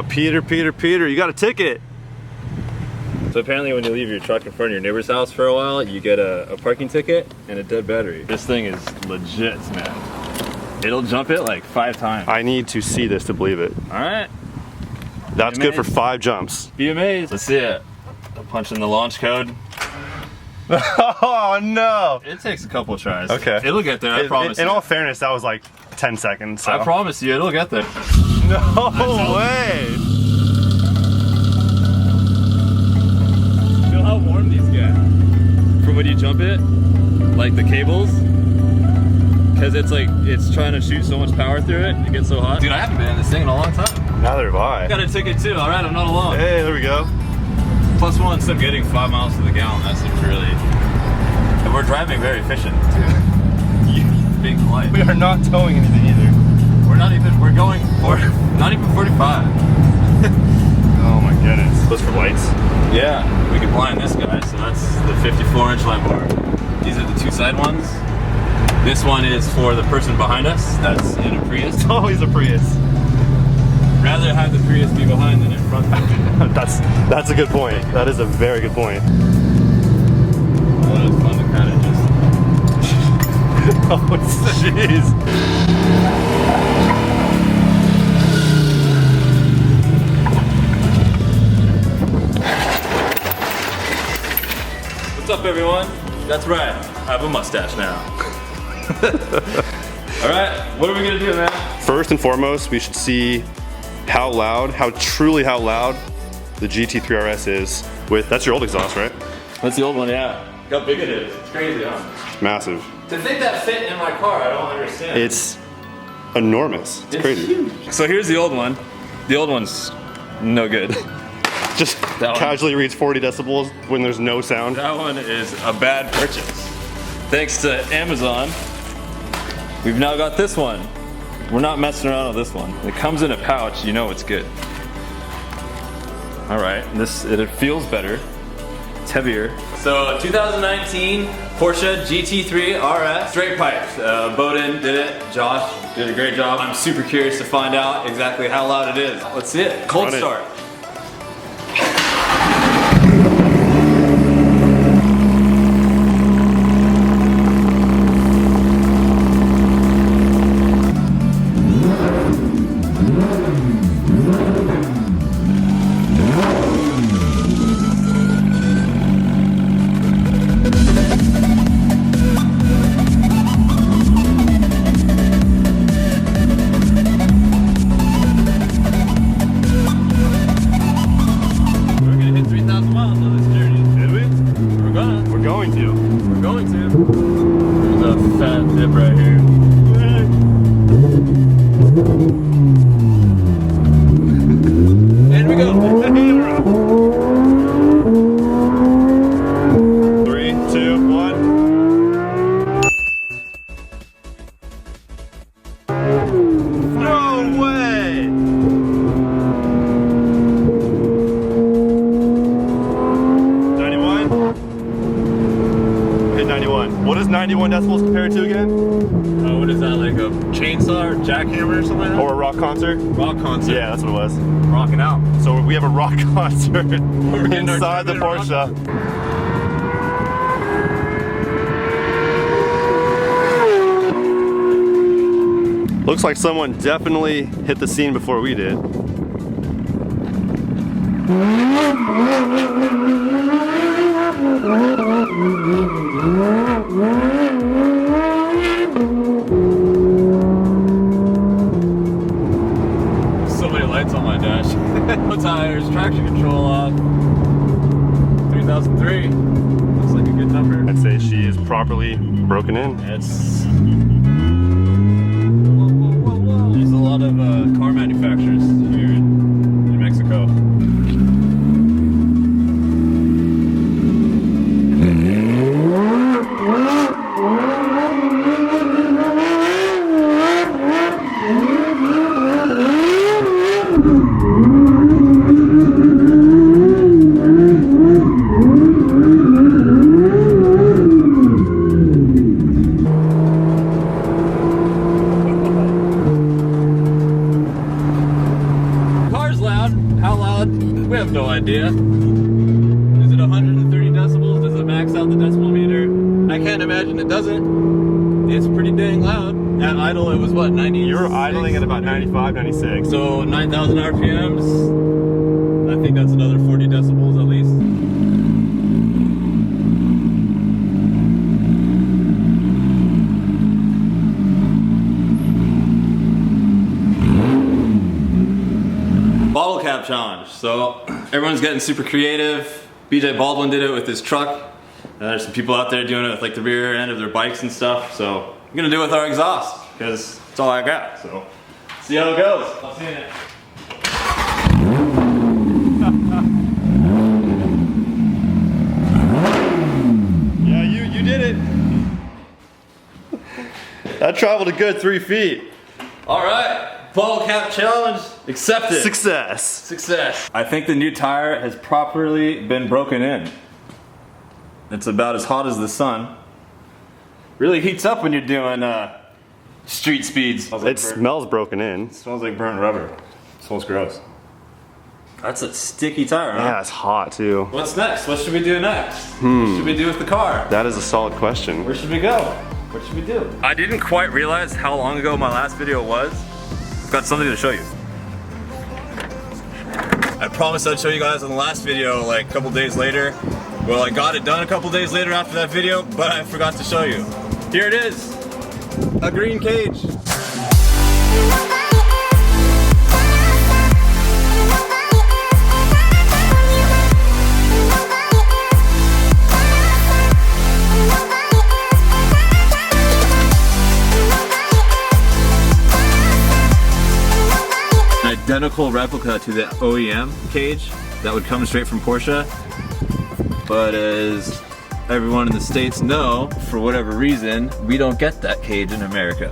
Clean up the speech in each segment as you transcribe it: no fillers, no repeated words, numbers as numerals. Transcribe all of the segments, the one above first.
Peter, you got a ticket. So apparently when you leave your truck in front of your neighbor's house for a while, you get a parking ticket and a dead battery. This thing is legit, man. It'll jump it like 5 times. I need to see this to believe it. All right. That's good for 5 jumps. Be amazed. Let's see it. I'm punching the launch code. Oh no! It takes a couple tries. Okay. It'll get there, I promise you. In all fairness, that was like 10 seconds. So. I promise you, it'll get there. No way! Feel how warm these get from when you jump it, like the cables. Because it's like, it's trying to shoot so much power through it, it gets so hot. Dude, I haven't been in this thing in a long time. Neither have I. Got a ticket too, all right, I'm not alone. Hey, there we go. +1 instead of getting 5 miles to the gallon, that seems really... And we're driving very efficient too. Being polite. We are not towing anything either. We're going for, not even 45. Oh my goodness. Those for lights? Yeah, we can blind this guy, so that's the 54-inch light bar. These are the 2 side ones. This one is for the person behind us that's in a Prius. Oh, he's a Prius. Rather have the Prius be behind than in front. That's a good point. That is a very good point. Well, it's fun to kind of just... Oh, jeez. What's up, everyone? That's right, I have a mustache now. All right, what are we gonna do, man? First and foremost, we should see how truly how loud the GT3 RS is with, that's your old exhaust, right? That's the old one, yeah. Look how big it is. It's crazy, huh? Massive. To think that fit in my car, I don't understand. It's enormous. It's crazy. Huge. So here's the old one. The old one's no good. Just casually reads 40 decibels when there's no sound. That one is a bad purchase. Thanks to Amazon, we've now got this one. We're not messing around with this one. It comes in a pouch, you know it's good. All right, it feels better. It's heavier. So 2019 Porsche GT3 RS, straight pipes. Bowden did it, Josh did a great job. I'm super curious to find out exactly how loud it is. Let's see it, cold start. What is 91 decibels compared to again? What is that, like a chainsaw or jackhammer or something like that? Or a rock concert? Rock concert. Yeah, that's what it was. Rocking out. So we have a rock concert inside the Porsche. Looks like someone definitely hit the scene before we did. So many lights on my dash. No tires, traction control off. 3003. Looks like a good number. I'd say she is properly broken in. It's... Whoa. There's a lot of car manufacturers here in New Mexico. How loud? We have no idea. Is it 130 decibels? Does it max out the decibel meter? I can't imagine it doesn't. It's pretty dang loud. At idle, it was what, 90? You were idling at about 95, 96. So 9,000 RPMs. I think that's another 40 decibels at least. Bottle cap challenge. So everyone's getting super creative. BJ Baldwin did it with his truck. There's some people out there doing it with like the rear end of their bikes and stuff. So I'm gonna do it with our exhaust because it's all I got. So see how it goes. I'll see you in it. Yeah, you did it. That traveled a good 3 feet. All right. Bottle cap challenge accepted. Success. Success. I think the new tire has properly been broken in. It's about as hot as the sun. Really heats up when you're doing street speeds. It smells broken in. It smells like burnt rubber. It smells gross. That's a sticky tire, huh? Yeah, it's hot too. What's next? What should we do next? What should we do with the car? That is a solid question. Where should we go? What should we do? I didn't quite realize how long ago my last video was. I've got something to show you. I promised I'd show you guys on the last video like a couple days later. Well, I got it done a couple days later after that video, but I forgot to show you. Here it is, a green cage. Identical replica to the OEM cage that would come straight from Porsche, but as everyone in the States know, for whatever reason, we don't get that cage in America.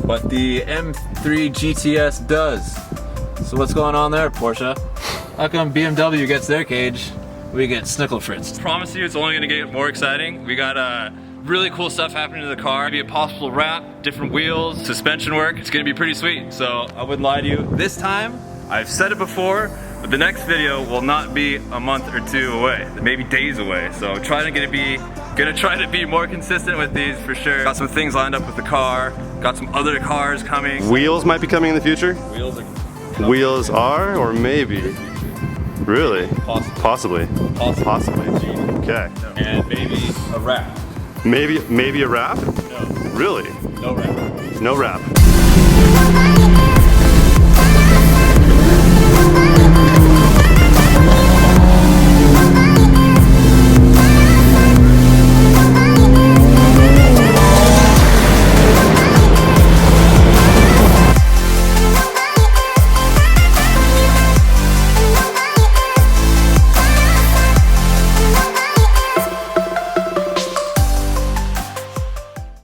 But the M3 GTS does. So what's going on there, Porsche? How come BMW gets their cage, we get Snickle Fritz? I promise you it's only gonna get more exciting. We got really cool stuff happening to the car. Maybe a possible wrap, different wheels, suspension work. It's gonna be pretty sweet. So I wouldn't lie to you. This time, I've said it before, but the next video will not be a month or two away, maybe days away. So I'm gonna try to be more consistent with these for sure. Got some things lined up with the car. Got some other cars coming. Wheels might be coming in the future? Wheels are, or maybe? Really? Possibly. Possibly. Okay. And maybe a wrap. Maybe a wrap? No. Really? No wrap. No wrap.